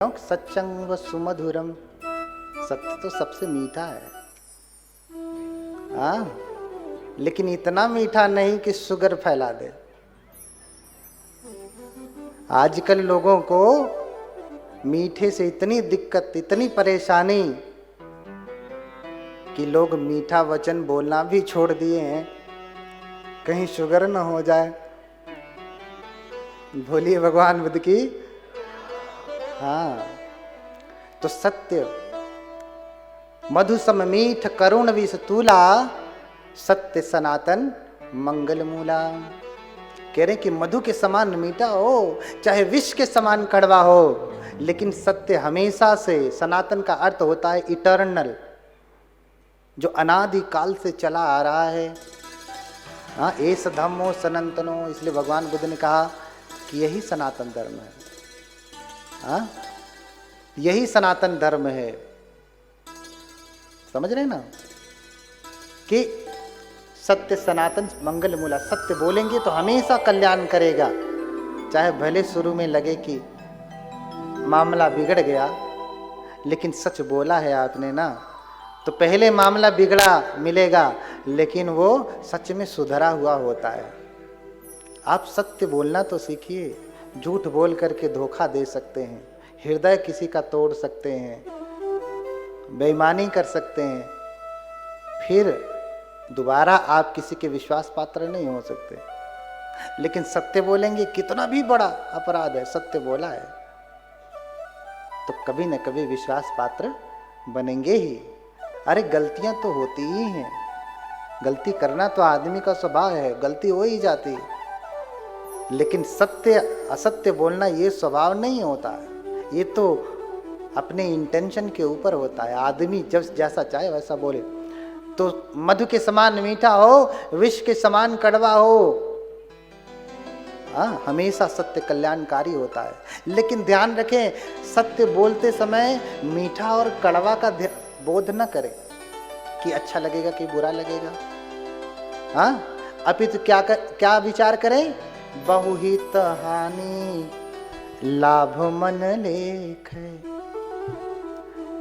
सच्चंग व सुमधुरम, सत्य तो सबसे मीठा है। लेकिन इतना मीठा नहीं कि शुगर फैला दे। आजकल लोगों को मीठे से इतनी दिक्कत, इतनी परेशानी कि लोग मीठा वचन बोलना भी छोड़ दिए हैं, कहीं शुगर न हो जाए। बोलिए भगवान बुद्ध की। तो सत्य मधु सम मीठ करुण विष तूला, सत्य सनातन मंगल मूला। कह रहे कि मधु के समान मीठा हो, चाहे विष के समान कड़वा हो, लेकिन सत्य हमेशा से, सनातन का अर्थ होता है इटर्नल, जो अनादि काल से चला आ रहा है। एस धम्मो सनातनो, इसलिए भगवान बुद्ध ने कहा कि यही सनातन धर्म है। यही सनातन धर्म है। समझ रहे ना कि सत्य सनातन मंगल मूला। सत्य बोलेंगे तो हमेशा कल्याण करेगा, चाहे भले शुरू में लगे कि मामला बिगड़ गया, लेकिन सच बोला है आपने ना, तो पहले मामला बिगड़ा मिलेगा, लेकिन वो सच में सुधरा हुआ होता है। आप सत्य बोलना तो सीखिए। झूठ बोल करके धोखा दे सकते हैं, हृदय किसी का तोड़ सकते हैं, बेईमानी कर सकते हैं, फिर दोबारा आप किसी के विश्वास पात्र नहीं हो सकते। लेकिन सत्य बोलेंगे, कितना भी बड़ा अपराध है, सत्य बोला है तो कभी न कभी विश्वास पात्र बनेंगे ही। अरे गलतियां तो होती ही हैं, गलती करना तो आदमी का स्वभाव है, गलती हो ही जाती है, लेकिन सत्य असत्य बोलना ये स्वभाव नहीं होता है। ये तो अपने इंटेंशन के ऊपर होता है। आदमी जब जैसा चाहे वैसा बोले। तो मधु के समान मीठा हो, विष के समान कड़वा हो, हमेशा सत्य कल्याणकारी होता है। लेकिन ध्यान रखें, सत्य बोलते समय मीठा और कड़वा का बोध न करें कि अच्छा लगेगा कि बुरा लगेगा। अपितु क्या विचार करें? बहुहित हानि लाभ मन लेख।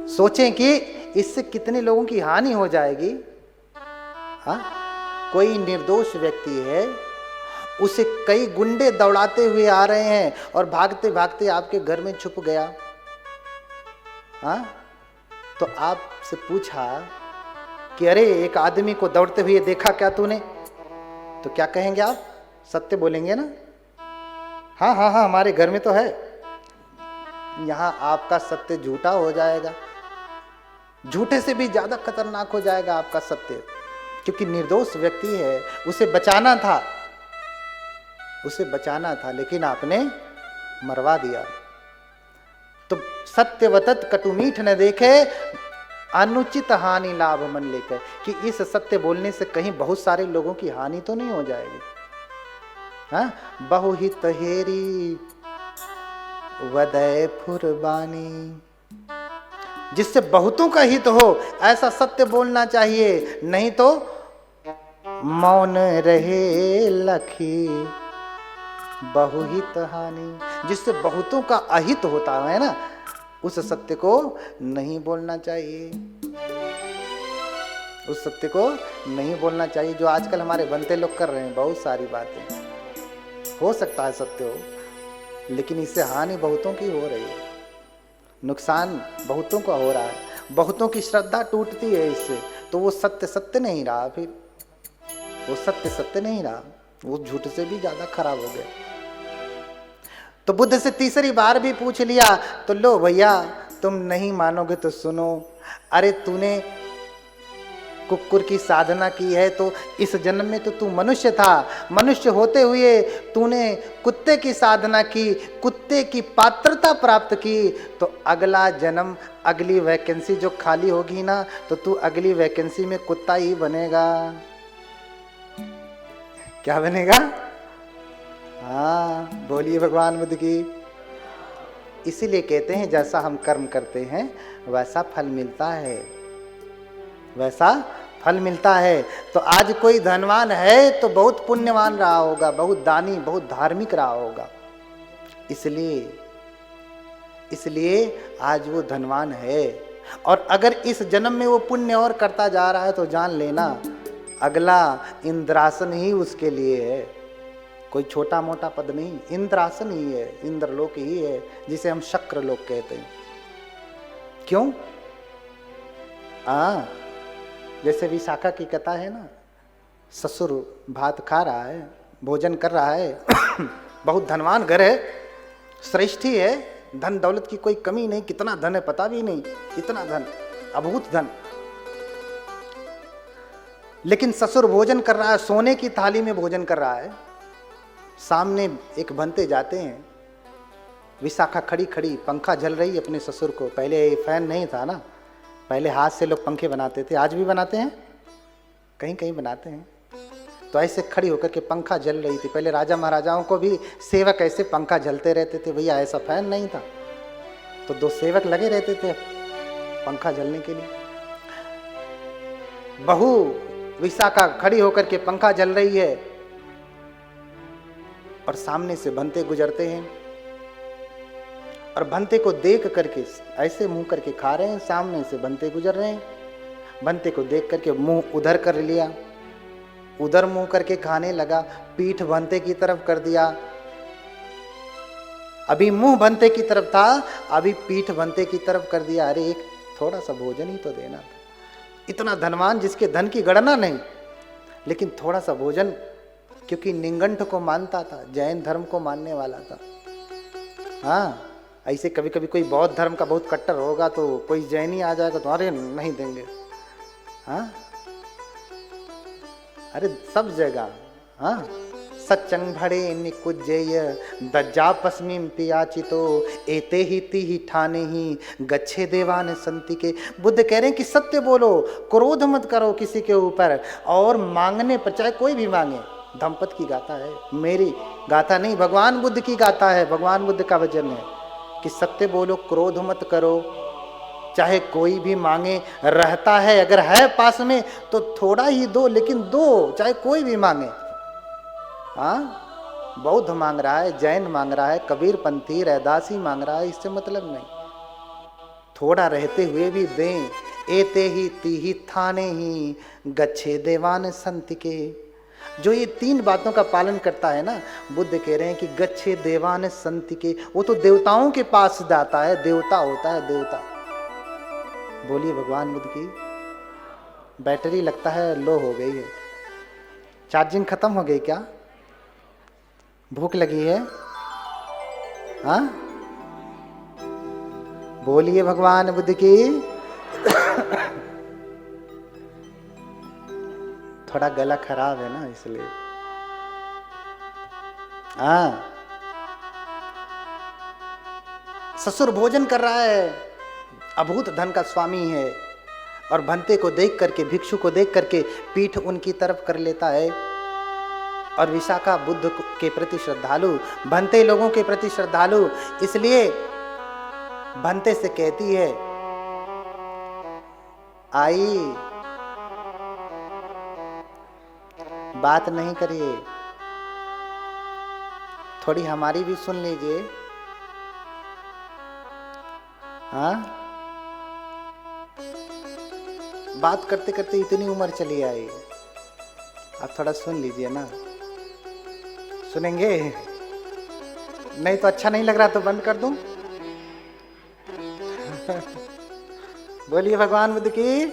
सोचें कि इससे कितने लोगों की हानि हो जाएगी। कोई निर्दोष व्यक्ति है, उसे कई गुंडे दौड़ाते हुए आ रहे हैं और भागते भागते आपके घर में छुप गया। तो आपसे पूछा कि अरे एक आदमी को दौड़ते हुए देखा क्या तूने? तो क्या कहेंगे आप? सत्य बोलेंगे ना? हाँ, हमारे घर में तो है। यहां आपका सत्य झूठा हो जाएगा, झूठे से भी ज्यादा खतरनाक हो जाएगा आपका सत्य, क्योंकि निर्दोष व्यक्ति है, उसे बचाना था, लेकिन आपने मरवा दिया। तो सत्यवतत कटु मीठ न देखे, अनुचित हानि लाभ मन लेकर, कि इस सत्य बोलने से कहीं बहुत सारे लोगों की हानि तो नहीं हो जाएगी। बहुहित हेरी वदय फुरबानी, जिससे बहुतों का हित हो, ऐसा सत्य बोलना चाहिए। नहीं तो मौन रहे लखी बहुहित हानि, जिससे बहुतों का अहित होता है ना, उस सत्य को नहीं बोलना चाहिए। उस सत्य को नहीं बोलना चाहिए जो आजकल हमारे बनते लोग कर रहे हैं। बहुत सारी बातें हो सकता है सत्य हो, लेकिन इससे हानि बहुतों की हो रही है, नुकसान बहुतों का हो रहा है, बहुतों की श्रद्धा टूटती है इससे। तो वो सत्य नहीं रहा, फिर वो सत्य नहीं रहा, वो झूठ से भी ज्यादा खराब हो गया। तो बुद्ध से तीसरी बार भी पूछ लिया, तो लो भैया तुम नहीं मानोगे तो सुनो। अरे तूने कुक्कुर की साधना की है, तो इस जन्म में तो तू मनुष्य था, मनुष्य होते हुए तूने कुत्ते की साधना की, कुत्ते की पात्रता प्राप्त की, तो अगला जन्म, अगली वैकेंसी जो खाली होगी ना, तो तू अगली वैकेंसी में कुत्ता ही बनेगा। क्या बनेगा? बोलिए भगवान बुद्ध की। इसीलिए कहते हैं जैसा हम कर्म करते हैं वैसा फल मिलता है, वैसा फल मिलता है। तो आज कोई धनवान है तो बहुत पुण्यवान रहा होगा, बहुत दानी, बहुत धार्मिक रहा होगा। इसलिए इसलिए आज वो धनवान है। और अगर इस जन्म में वो पुण्य और करता जा रहा है तो जान लेना अगला इंद्रासन ही उसके लिए है। कोई छोटा मोटा पद नहीं, इंद्रासन ही है, इंद्रलोक ही है, जिसे हम शक्रलोक कहते हैं। क्यों? जैसे विशाखा की कथा है ना, ससुर भात खा रहा है, भोजन कर रहा है, बहुत धनवान घर है, श्रेष्ठ ही है, धन दौलत की कोई कमी नहीं, कितना धन है पता भी नहीं, इतना धन, अभूत धन। लेकिन ससुर भोजन कर रहा है, सोने की थाली में भोजन कर रहा है, सामने एक भंते जाते हैं, विशाखा खड़ी खड़ी पंखा झल रही अपने ससुर को। पहले फैन नहीं था ना, पहले हाथ से लोग पंखे बनाते थे, आज भी बनाते हैं, कहीं कहीं बनाते हैं। तो ऐसे खड़ी होकर के पंखा जल रही थी। पहले राजा महाराजाओं को भी सेवक ऐसे पंखा जलते रहते थे, भैया ऐसा फैन नहीं था, तो 2 सेवक लगे रहते थे पंखा जलने के लिए। बहू विशाखा खड़ी होकर के पंखा जल रही है और सामने से भंते गुजरते हैं और भंते को देख करके ऐसे मुंह करके खा रहे हैं, सामने से भंते गुजर रहे हैं। भंते को देख करके मुंह उधर कर लिया, उधर मुंह करके खाने लगा, पीठ भंते की तरफ कर दिया। अभी मुंह भंते की तरफ था, अभी पीठ भंते की तरफ कर दिया। अरे एक थोड़ा सा भोजन ही तो देना था। इतना धनवान जिसके धन की गणना नहीं, लेकिन थोड़ा सा भोजन, क्योंकि निंगंठ को मानता था, जैन धर्म को मानने वाला था। हाँ, ऐसे कभी कभी कोई बौद्ध धर्म का बहुत कट्टर होगा तो कोई जैनी आ जाएगा तो अरे नहीं देंगे। हाँ, अरे सब जगह। हाँ, सच्चंग भड़े निकुज्जेय दज्जा पस्मीम पियाचितो एते ही ती ही ठाने ही गच्छे देवान संति के। बुद्ध कह रहे हैं कि सत्य बोलो, क्रोध मत करो किसी के ऊपर, और मांगने पर चाहे कोई भी मांगे। धम्पत की गाथा है, मेरी गाथा नहीं, भगवान बुद्ध की गाथा है, भगवान बुद्ध का वचन है कि सत्य बोलो, क्रोध मत करो, चाहे कोई भी मांगे। रहता है अगर है पास में तो थोड़ा ही दो, लेकिन दो, चाहे कोई भी मांगे। हाँ, बौद्ध मांग रहा है, जैन मांग रहा है, कबीर पंथी रैदासी मांग रहा है, इससे मतलब नहीं, थोड़ा रहते हुए भी दें। एते ही ती ही थाने ही गच्छे देवान संत के। जो ये 3 बातों का पालन करता है ना, बुद्ध कह रहे हैं कि गच्छे देवान संत के, वो तो देवताओं के पास जाता है, देवता होता है, देवता। बोलिए भगवान बुद्ध की। बैटरी लगता है लो हो गई है, चार्जिंग खत्म हो गई क्या? भूख लगी है? हाँ, बोलिए भगवान बुद्ध की। थोड़ा गला खराब है ना, इसलिए। हाँ, ससुर भोजन कर रहा है, अभूत धन का स्वामी है, और भंते को देख करके, भिक्षु को देख करके पीठ उनकी तरफ कर लेता है। और विशाखा बुद्ध के प्रति श्रद्धालु, भंते लोगों के प्रति श्रद्धालु, इसलिए भंते से कहती है, आई बात नहीं करिए, थोड़ी हमारी भी सुन लीजिए। हाँ, बात करते करते इतनी उम्र चली आई, आप थोड़ा सुन लीजिए ना। सुनेंगे? नहीं तो अच्छा नहीं लग रहा तो बंद कर दूं? बोलिए भगवान बुद्ध की।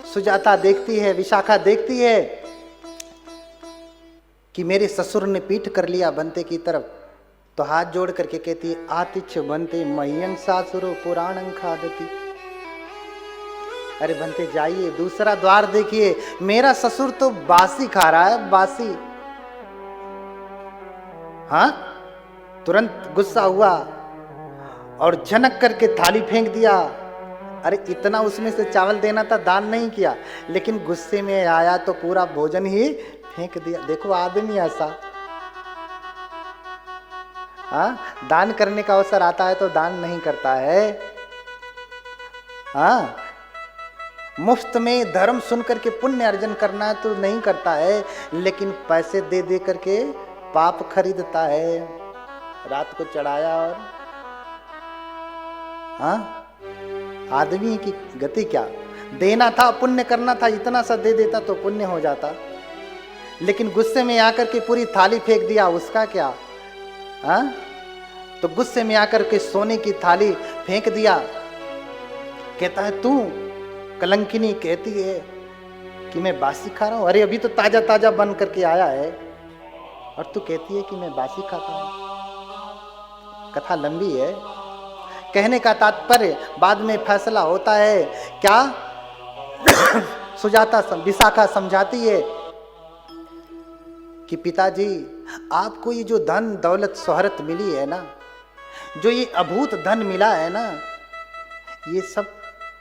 सुजाता देखती है, विशाखा देखती है कि मेरे ससुर ने पीठ कर लिया भंते की तरफ, तो हाथ जोड़ करके कहती है, आतिच्छ भंते मह्यं सासुरो पुराणं खादति। अरे भंते जाइए, दूसरा द्वार देखिए, मेरा ससुर तो बासी खा रहा है, बासी। हाँ, तुरंत गुस्सा हुआ और झनक करके थाली फेंक दिया। अरे इतना उसमें से चावल देना था, दान नहीं किया, लेकिन गुस्से में आया तो पूरा भोजन ही फेंक दिया। देखो आदमी ऐसा। हाँ, दान करने का अवसर आता है तो दान नहीं करता है। हाँ, मुफ्त में धर्म सुन करके पुण्य अर्जन करना है तो नहीं करता है, लेकिन पैसे दे दे करके पाप खरीदता है। रात को चढ़ाया और हाँ, आदमी की गति क्या, देना था, पुण्य करना था, इतना सा दे देता तो पुण्य हो जाता, लेकिन गुस्से में आकर के पूरी थाली फेंक दिया, उसका क्या? हाँ, तो गुस्से में आकर के सोने की थाली फेंक दिया। कहता है तू कलंकिनी कहती है कि मैं बासी खा रहा हूं, अरे अभी तो ताजा ताजा बन करके आया है और तू कहती है कि मैं बासी खाता हूं। कथा लंबी है, कहने का तात्पर्य बाद में फैसला होता है क्या? सुजाता विशाखा समझाती है कि पिताजी आपको ये जो धन दौलत शोहरत मिली है ना, जो ये अभूत धन मिला है ना, ये सब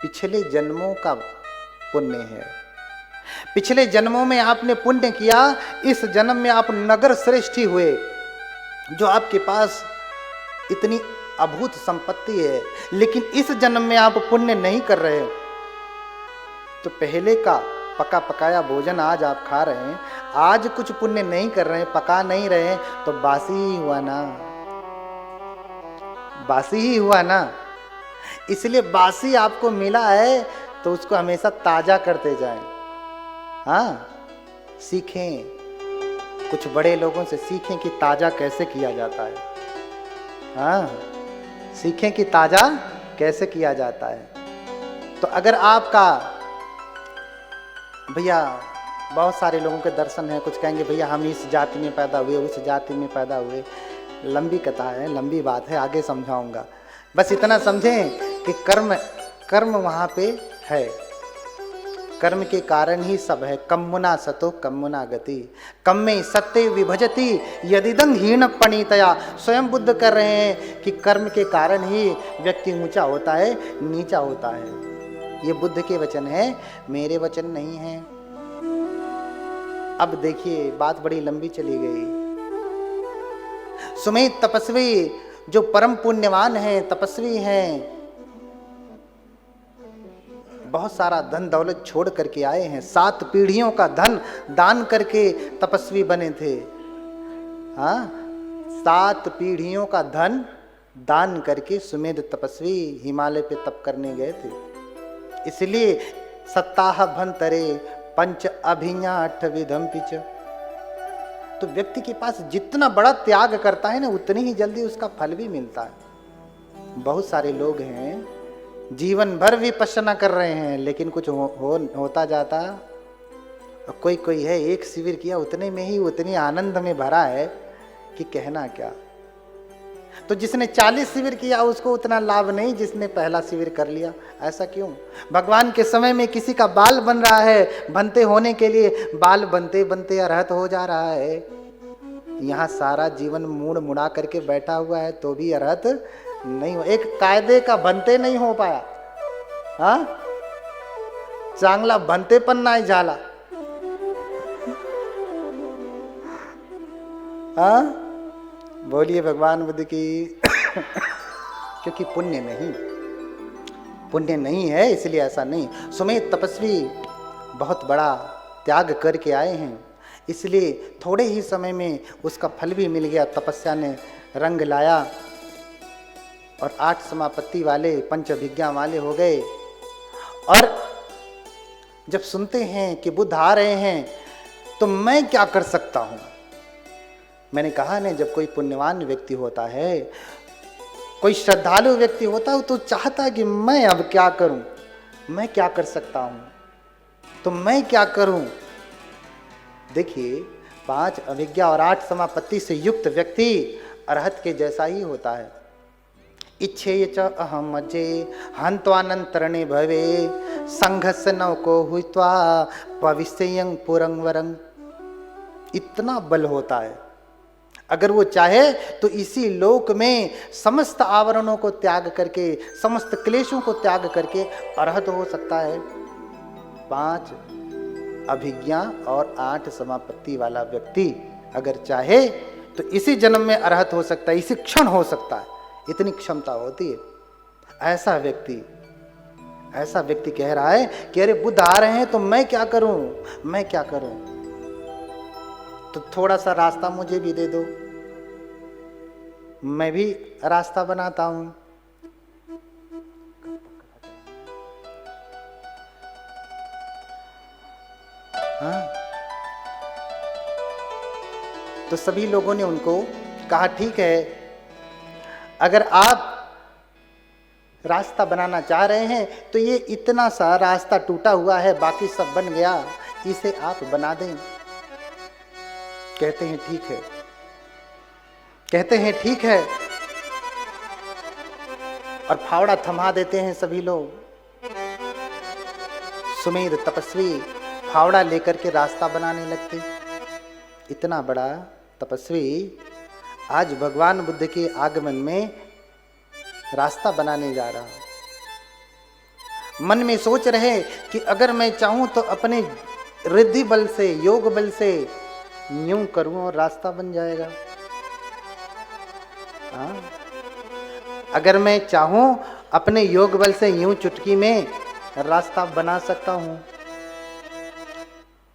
पिछले जन्मों का पुण्य है। पिछले जन्मों में आपने पुण्य किया, इस जन्म में आप नगर श्रेष्ठी हुए, जो आपके पास इतनी अभूत संपत्ति है, लेकिन इस जन्म में आप पुण्य नहीं कर रहे, तो पहले का पका पकाया भोजन आज आप खा रहे हैं, आज कुछ पुण्य नहीं कर रहे हैं, पका नहीं रहे हैं, तो बासी ही हुआ ना, बासी ही हुआ ना। इसलिए बासी आपको मिला है तो उसको हमेशा ताजा करते जाएं। हाँ, सीखें, कुछ बड़े लोगों से सीखें कि ताजा कैसे किया जाता है। हाँ, सीखें कि ताजा कैसे किया जाता है। तो अगर आपका, भैया बहुत सारे लोगों के दर्शन है, कुछ कहेंगे भैया हम इस जाति में पैदा हुए, उस जाति में पैदा हुए, लंबी कथा है, लंबी बात है, आगे समझाऊंगा। बस इतना समझें कि कर्म वहां पे है, कर्म के कारण ही सब है। कम्मुना सतो कम्मुना गति, कम्मे सत्य विभजति यदिदं हीन पणितया। स्वयं बुद्ध कर रहे हैं कि कर्म के कारण ही व्यक्ति ऊंचा होता है, नीचा होता है। ये बुद्ध के वचन है, मेरे वचन नहीं है। अब देखिए बात बड़ी लंबी चली गई। सुमेध तपस्वी जो परम पुण्यवान हैं, तपस्वी हैं, बहुत सारा धन दौलत छोड़ करके आए हैं, 7 पीढ़ियों का धन दान करके तपस्वी बने थे। हाँ, 7 पीढ़ियों का धन दान करके सुमेध तपस्वी हिमालय पे तप करने गए थे। इसलिए सत्ताह भंतरे पंच अभिज्ञा 8 विधम पिच। तो व्यक्ति के पास जितना बड़ा त्याग करता है ना, उतनी ही जल्दी उसका फल भी मिलता है। बहुत सारे लोग हैं जीवन भर विपश्यना कर रहे हैं, लेकिन कुछ होता जाता। और कोई है एक शिविर किया, उतने में ही उतनी आनंद में भरा है कि कहना क्या। तो जिसने 40 शिविर किया उसको उतना लाभ नहीं जिसने पहला शिविर कर लिया। ऐसा क्यों? भगवान के समय में किसी का बाल बन रहा है, बनते होने के लिए बाल बनते बनते अरहत हो जा रहा है। यहाँ सारा जीवन मुड़ मुड़ा करके बैठा हुआ है तो भी अरहत नहीं हो, एक कायदे का बनते नहीं हो पाया। हाँ, चांगला बनते पण नाही झाला। हाँ, बोलिए भगवान बुद्ध की। क्योंकि पुण्य नहीं है, इसलिए ऐसा नहीं। सुमेध तपस्वी बहुत बड़ा त्याग करके आए हैं, इसलिए थोड़े ही समय में उसका फल भी मिल गया। तपस्या ने रंग लाया और 8 समापत्ति वाले, 5 अभिज्ञा वाले हो गए। और जब सुनते हैं कि बुद्ध आ रहे हैं तो मैं क्या कर सकता हूं? मैंने कहा ना, जब कोई पुण्यवान व्यक्ति होता है, कोई श्रद्धालु व्यक्ति होता है, तो चाहता है कि मैं अब क्या करूं, मैं क्या कर सकता हूं, तो मैं क्या करूं। देखिए, 5 अभिज्ञा और 8 समापत्ति से युक्त व्यक्ति अरहत के जैसा ही होता है। इच्छेय च अहम मज्जे हंत्वानंतरणे भवे संघस्य नौको हुत्वा भविष्यं पुरं वरं। इतना बल होता है, अगर वो चाहे तो इसी लोक में समस्त आवरणों को त्याग करके, समस्त क्लेशों को त्याग करके अरहत हो सकता है। 5 अभिज्ञा और 8 समापत्ति वाला व्यक्ति अगर चाहे तो इसी जन्म में अरहत हो सकता है, इसी क्षण हो सकता है, इतनी क्षमता होती है। ऐसा व्यक्ति कह रहा है कि अरे बुद्ध आ रहे हैं तो मैं क्या करूं। तो थोड़ा सा रास्ता मुझे भी दे दो, मैं भी रास्ता बनाता हूं। हाँ, तो सभी लोगों ने उनको कहा ठीक है, अगर आप रास्ता बनाना चाह रहे हैं तो ये इतना सा रास्ता टूटा हुआ है, बाकी सब बन गया, इसे आप बना दें। कहते हैं ठीक है, कहते हैं ठीक है, और फावड़ा थमा देते हैं सभी लोग। सुमेध तपस्वी फावड़ा लेकर के रास्ता बनाने लगते। इतना बड़ा तपस्वी आज भगवान बुद्ध के आगमन में रास्ता बनाने जा रहा। मन में सोच रहे कि अगर मैं चाहूं तो अपने रिद्धि बल से, योग बल से यूं करूं और रास्ता बन जाएगा। हाँ, अगर मैं चाहूं अपने योग बल से यूं चुटकी में रास्ता बना सकता हूं।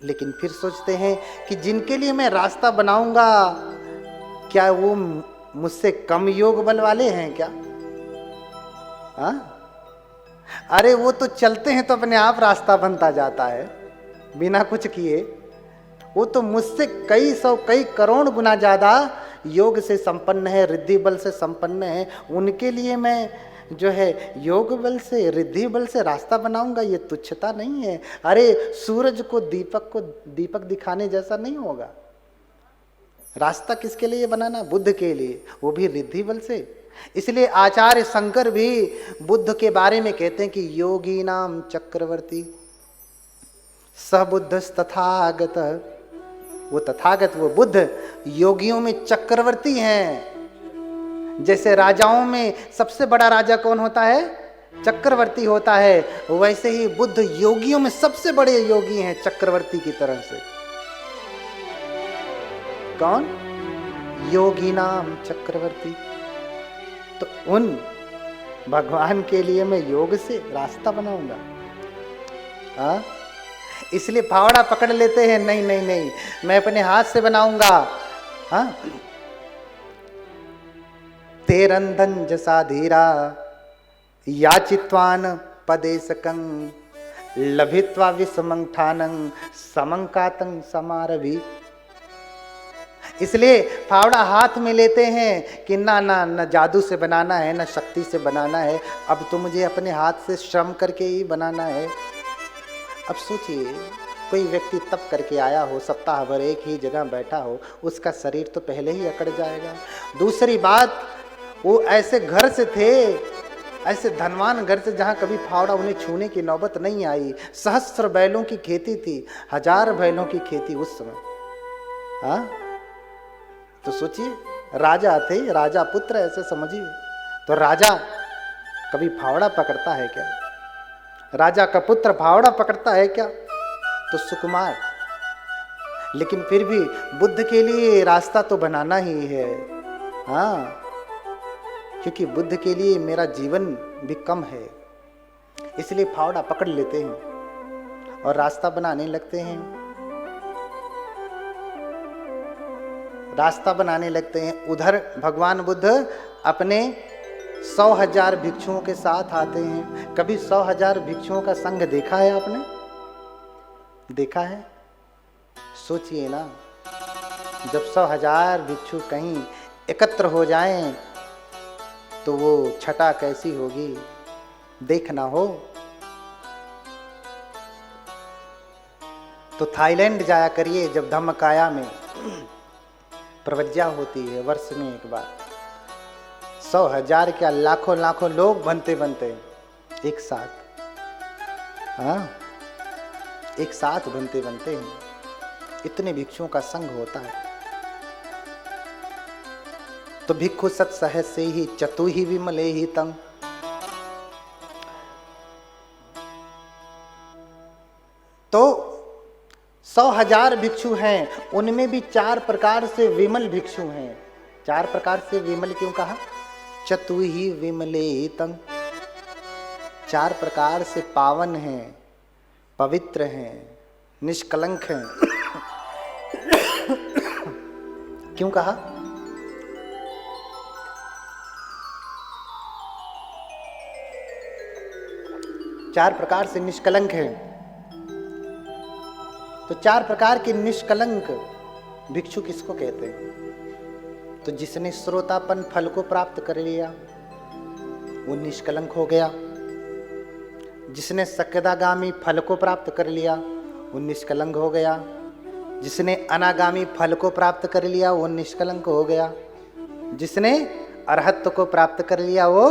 लेकिन फिर सोचते हैं कि जिनके लिए मैं रास्ता बनाऊंगा, क्या वो मुझसे कम योग बल वाले हैं क्या? हाँ, अरे वो तो चलते हैं तो अपने आप रास्ता बनता जाता है बिना कुछ किए। वो तो मुझसे कई सौ कई करोड़ गुना ज्यादा योग से संपन्न है, रिद्धि बल से संपन्न है। उनके लिए मैं जो है योग बल से, रिद्धि बल से रास्ता बनाऊंगा, ये तुच्छता नहीं है। अरे सूरज को दीपक दिखाने जैसा नहीं होगा। रास्ता किसके लिए बनाना? बुद्ध के लिए, वो भी रिद्धि बल से। इसलिए आचार्य शंकर भी बुद्ध के बारे में कहते हैं कि योगी नाम चक्रवर्ती स बुद्ध तथागत। वो तथागत, वो बुद्ध योगियों में चक्रवर्ती हैं। जैसे राजाओं में सबसे बड़ा राजा कौन होता है? चक्रवर्ती होता है। वैसे ही बुद्ध योगियों में सबसे बड़े योगी हैं, चक्रवर्ती की तरह से। कौन? योगी नाम चक्रवर्ती। तो उन भगवान के लिए मैं योग से रास्ता बनाऊंगा। हाँ, इसलिए फावड़ा पकड़ लेते हैं, नहीं नहीं नहीं, मैं अपने हाथ से बनाऊंगा। हाँ, तेरंदन जसा धीरा याचित्वान पदेशकं लभित्वा विषमंठानं समंकातं समारभि। इसलिए फावड़ा हाथ में लेते हैं कि ना ना न जादू से बनाना है, न शक्ति से बनाना है, अब तो मुझे अपने हाथ से श्रम करके ही बनाना है। अब सोचिए, कोई व्यक्ति तप करके आया हो, सप्ताह भर एक ही जगह बैठा हो, उसका शरीर तो पहले ही अकड़ जाएगा। दूसरी बात, वो ऐसे घर से थे, ऐसे धनवान घर से जहाँ कभी फावड़ा उन्हें छूने की नौबत नहीं आई। सहस्त्र बैलों की खेती थी, 1000 बैलों की खेती उस समय। हाँ, तो सोचिए, राजा थे, राजा पुत्र ऐसे समझिए। तो राजा कभी फावड़ा पकड़ता है क्या? राजा का पुत्र फावड़ा पकड़ता है क्या? तो सुकुमार। लेकिन फिर भी बुद्ध के लिए रास्ता तो बनाना ही है। हाँ, क्योंकि बुद्ध के लिए मेरा जीवन भी कम है, इसलिए फावड़ा पकड़ लेते हैं और रास्ता बनाने लगते हैं। रास्ता बनाने लगते हैं। उधर भगवान बुद्ध अपने 100,000 भिक्षुओं के साथ आते हैं। कभी 100,000 भिक्षुओं का संघ देखा है आपने? देखा है? सोचिए ना, जब 100,000 भिक्षु कहीं एकत्र हो जाएं तो वो छटा कैसी होगी, देखना हो तो थाईलैंड जाया करिए। जब धम्मकाया में प्रवज्ञा होती है वर्ष में एक बार, 100,000 क्या लाखों लाखों लोग बनते बनते एक साथ। हाँ, एक साथ बनते बनते हैं, इतने भिक्षुओं का संघ होता है। तो भिक्षु सत सहज से ही चतु ही विमले ही तंग। तो 100,000 भिक्षु हैं, उनमें भी 4 प्रकार से विमल भिक्षु हैं। 4 प्रकार से विमल क्यों कहा? चतु ही विमले ही तंग। 4 प्रकार से पावन हैं, पवित्र हैं, निष्कलंक हैं। क्यों कहा? चार प्रकार से निष्कलंक हैं। तो चार प्रकार के निष्कलंक भिक्षु किसको कहते हैं? तो जिसने श्रोतापन फल को प्राप्त कर लिया वो निष्कलंक हो गया। जिसने सक्यदागामी फल को प्राप्त कर लिया वो निष्कलंक हो गया। जिसने अनागामी फल को प्राप्त कर लिया वो निष्कलंक हो गया। जिसने अरहत्व को प्राप्त कर लिया वो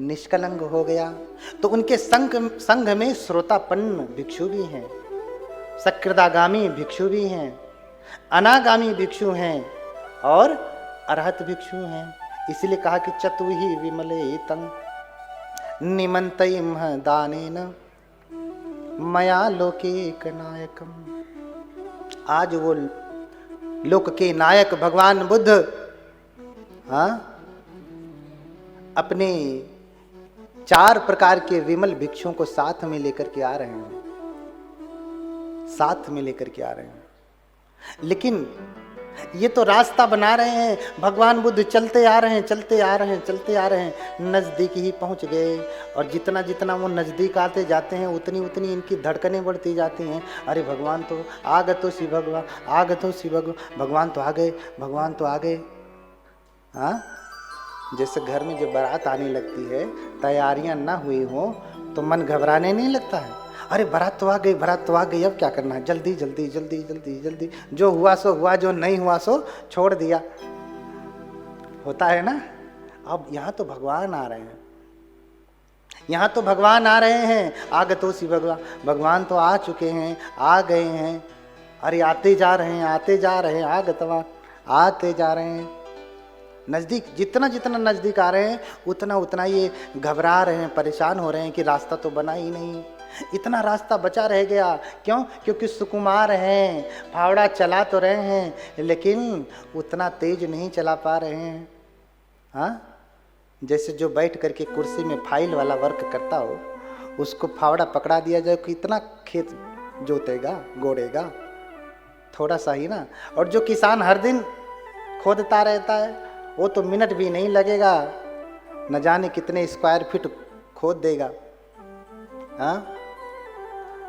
निष्कलंक हो गया। तो उनके संघ में श्रोतापन्न भिक्षु भी हैं, सक्यदागामी भिक्षु भी हैं, अनागामी भिक्षु हैं और अरहत भिक्षु हैं। इसलिए कहा कि चतुहि विमले तंग निमंतयिम दानेन मया लोके नायकम। आज वो लोक के नायक भगवान बुद्ध अपने 4 प्रकार के विमल भिक्षुओं को साथ में लेकर के आ रहे हैं, साथ में लेकर के आ रहे हैं। लेकिन ये तो रास्ता बना रहे हैं। भगवान बुद्ध चलते आ रहे हैं, चलते आ रहे हैं, चलते आ रहे हैं, नज़दीक ही पहुंच गए। और जितना जितना वो नज़दीक आते जाते हैं उतनी उतनी इनकी धड़कनें बढ़ती जाती हैं। अरे भगवान तो आ गए, तो शिव भगवान आ गए, तो शिव भगवान तो आ गए, भगवान तो आ गए। हाँ, जैसे घर में जब बारात आने लगती है, तैयारियां ना हुई हो तो मन घबराने नहीं लगता है। अरे बारात तो आ गई, बारात तो आ गई, अब क्या करना है, जल्दी जल्दी जल्दी जल्दी जल्दी, जो हुआ सो हुआ, जो नहीं हुआ सो छोड़ दिया, होता है ना। अब यहाँ तो भगवान आ रहे हैं, यहाँ तो भगवान आ रहे हैं। आगतोषी भगवान, भगवान तो आ चुके हैं, आ गए हैं। अरे आते जा रहे हैं, आते जा रहे हैं, आगतवान आते जा रहे हैं। नज़दीक जितना जितना नज़दीक आ रहे हैं उतना उतना ये घबरा रहे हैं, परेशान हो रहे हैं कि रास्ता तो बना ही नहीं, इतना रास्ता बचा रह गया। क्यों? क्योंकि सुकुमार हैं, फावड़ा चला तो रहे हैं लेकिन उतना तेज नहीं चला पा रहे हैं। हाँ, जैसे जो बैठ करके कुर्सी में फाइल वाला वर्क करता हो, उसको फावड़ा पकड़ा दिया जाए, कितना खेत जोतेगा, गोड़ेगा, थोड़ा सा ही ना। और जो किसान हर दिन खोदता रहता है वो तो मिनट भी नहीं लगेगा, न जाने कितने स्क्वायर फीट खोद देगा। हाँ,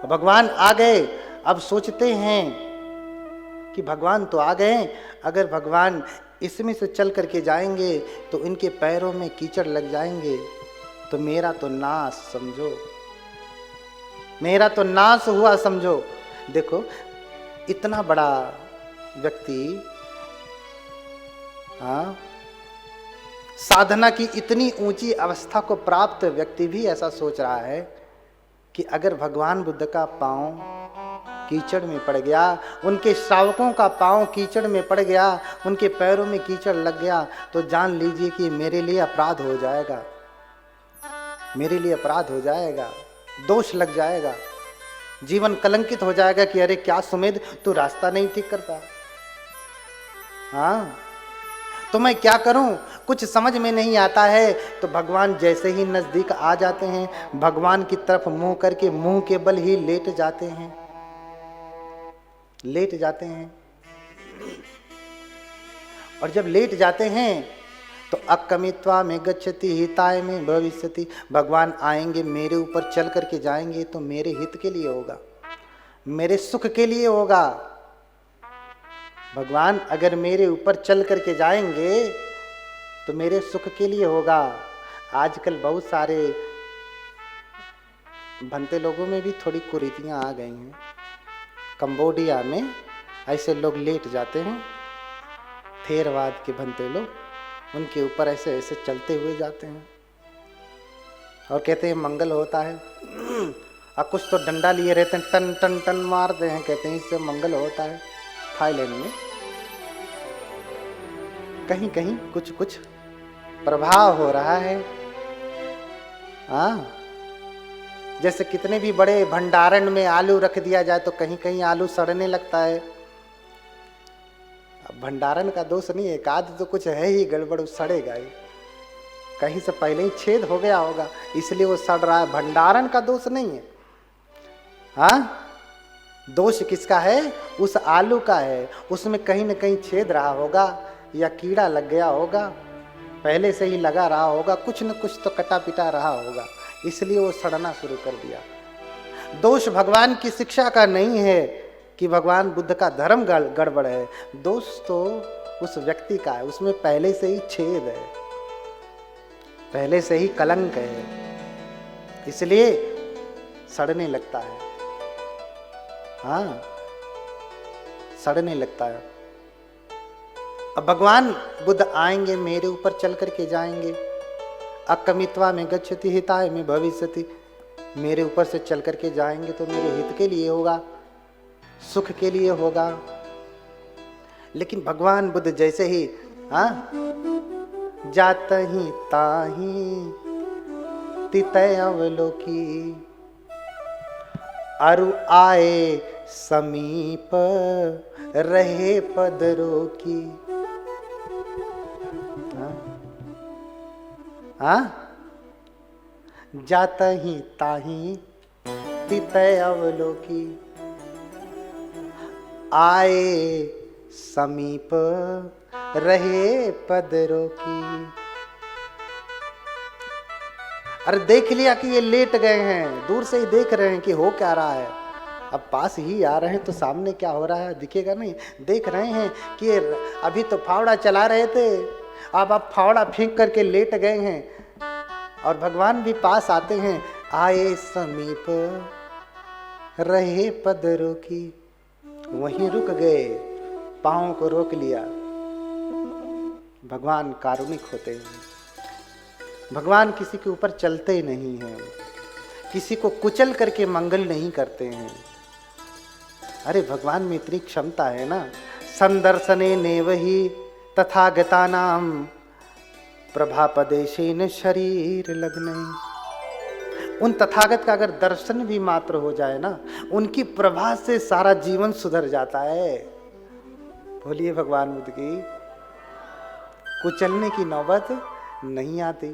भगवान आ गए। अब सोचते हैं कि भगवान तो आ गए, अगर भगवान इसमें से चल करके जाएंगे तो इनके पैरों में कीचड़ लग जाएंगे, तो मेरा तो नाश समझो, मेरा तो नाश हुआ समझो। देखो, इतना बड़ा व्यक्ति, हाँ, साधना की इतनी ऊंची अवस्था को प्राप्त व्यक्ति भी ऐसा सोच रहा है कि अगर भगवान बुद्ध का पांव कीचड़ में पड़ गया, उनके श्रावकों का पांव कीचड़ में पड़ गया, उनके पैरों में कीचड़ लग गया, तो जान लीजिए कि मेरे लिए अपराध हो जाएगा, मेरे लिए अपराध हो जाएगा, दोष लग जाएगा, जीवन कलंकित हो जाएगा कि अरे क्या सुमेध, तू रास्ता नहीं ठीक करता। हाँ, तो मैं क्या करूं, कुछ समझ में नहीं आता है। तो भगवान जैसे ही नजदीक आ जाते हैं, भगवान की तरफ मुंह करके मुंह के बल ही लेट जाते हैं, लेट जाते हैं। और जब लेट जाते हैं तो अकमित्वा में गच्छति हिताय में भविष्यति, भगवान आएंगे, मेरे ऊपर चल करके जाएंगे तो मेरे हित के लिए होगा, मेरे सुख के लिए होगा। भगवान अगर मेरे ऊपर चल करके जाएंगे तो मेरे सुख के लिए होगा। आजकल बहुत सारे भंते लोगों में भी थोड़ी कुरीतियां आ गई हैं। कंबोडिया में ऐसे लोग लेट जाते हैं, थेरवाद के भंते लोग, उनके ऊपर ऐसे ऐसे चलते हुए जाते हैं और कहते हैं मंगल होता है। और कुछ तो डंडा लिए रहते हैं, टन टन टन मारते हैं, कहते हैं इससे मंगल होता है। थाईलैंड में कहीं कहीं कुछ कुछ प्रभाव हो रहा है। हाँ, जैसे कितने भी बड़े भंडारण में आलू रख दिया जाए तो कहीं कहीं आलू सड़ने लगता है। अब भंडारण का दोष नहीं है, एकाध तो कुछ है ही गड़बड़, सड़ेगा ही, कहीं से पहले ही छेद हो गया होगा इसलिए वो सड़ रहा है। भंडारण का दोष नहीं है। हाँ, दोष किसका है? उस आलू का है, उसमें कहीं न कहीं छेद रहा होगा या कीड़ा लग गया होगा, पहले से ही लगा रहा होगा, कुछ न कुछ तो कटा पिटा रहा होगा, इसलिए वो सड़ना शुरू कर दिया। दोष भगवान की शिक्षा का नहीं है, कि भगवान बुद्ध का धर्म गड़बड़ है। दोष तो उस व्यक्ति का है, उसमें पहले से ही छेद है, पहले से ही कलंक है, इसलिए सड़ने लगता है। हाँ, सड़ने लगता है। अब भगवान बुद्ध आएंगे, मेरे ऊपर चल करके जाएंगे। अकमित्वा में गच्छति हिताय में भविष्यति, मेरे ऊपर से चल करके जाएंगे तो मेरे हित के लिए होगा, सुख के लिए होगा। लेकिन भगवान बुद्ध जैसे ही जातहि ताहि तितय अवलोकी, अरु आए समीप रहे पद रोकी। जातहि ताहि तितय अवलोकी, आए समीप रहे पद रोकी। अरे देख लिया कि ये लेट गए हैं, दूर से ही देख रहे हैं कि हो क्या रहा है। अब पास ही आ रहे हैं तो सामने क्या हो रहा है दिखेगा नहीं। देख रहे हैं कि अभी तो फावड़ा चला रहे थे, अब आप फावड़ा फेंक करके लेट गए हैं। और भगवान भी पास आते हैं, आए समीप रहे पद रोकी, वहीं रुक गए, पाँव को रोक लिया। भगवान कारुणिक होते हैं, भगवान किसी के ऊपर चलते नहीं हैं, किसी को कुचल करके मंगल नहीं करते हैं। अरे भगवान में इतनी क्षमता है ना। संदर्शने नेवहि तथागतानाम प्रभापदेशेन शरीर लग्ने। उन तथागत का अगर दर्शन भी मात्र हो जाए ना, उनकी प्रभा से सारा जीवन सुधर जाता है। बोलिए भगवान बुद्ध की। कुचलने की नौबत नहीं आती,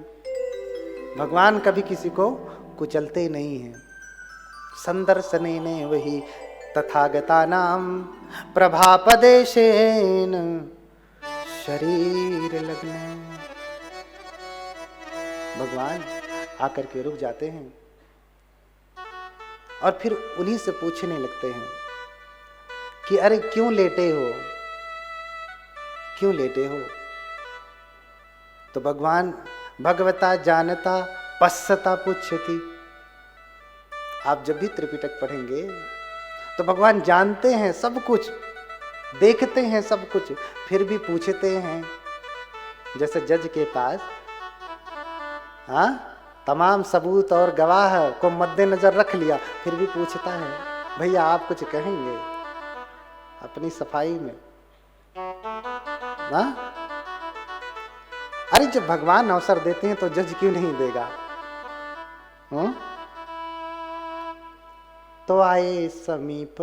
भगवान कभी किसी को कुचलते नहीं हैं। संदर्शने ने वही तथागतानाम प्रभापदेशेन शरीर लगने। भगवान आकर के रुक जाते हैं और फिर उन्हीं से पूछने लगते हैं कि अरे क्यों लेटे हो, क्यों लेटे हो। तो भगवान भगवता जानता पश्यता पुच्छति। आप जब भी त्रिपिटक पढ़ेंगे तो भगवान जानते हैं सब कुछ, देखते हैं सब कुछ, फिर भी पूछते हैं। जैसे जज के पास तमाम सबूत और गवाह को मद्देनजर रख लिया, फिर भी पूछता है भैया आप कुछ कहेंगे अपनी सफाई में। अरे जब भगवान अवसर देते हैं तो जज क्यों नहीं देगा। तो आए समीप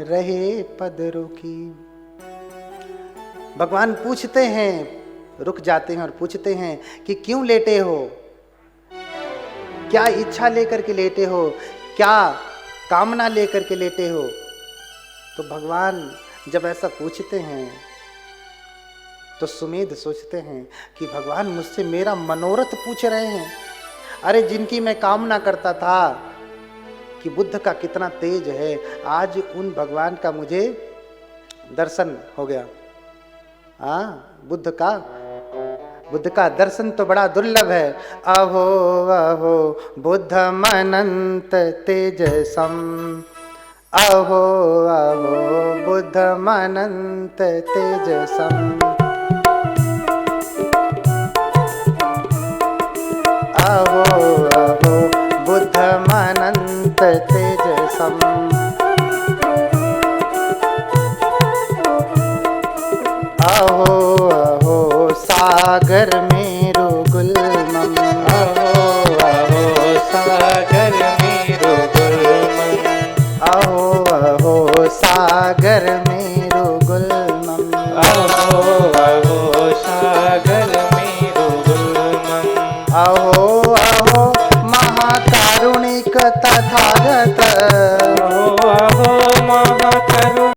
रहे पद रोकी। भगवान पूछते हैं, रुक जाते हैं और पूछते हैं कि क्यों लेटे हो, क्या इच्छा लेकर के लेटे हो, क्या कामना लेकर के लेटे हो। तो भगवान जब ऐसा पूछते हैं तो सुमेध सोचते हैं कि भगवान मुझसे मेरा मनोरथ पूछ रहे हैं। अरे जिनकी मैं कामना करता था कि बुद्ध का कितना तेज है, आज उन भगवान का मुझे दर्शन हो गया। बुद्ध का दर्शन तो बड़ा दुर्लभ है। अहो अहो बुद्धम अनंत तेजसम, अहो अहो बुद्धम अनंत तेजसम, अहो अहो बुद्धम अनंत तेजसम, अहो अहो सागर में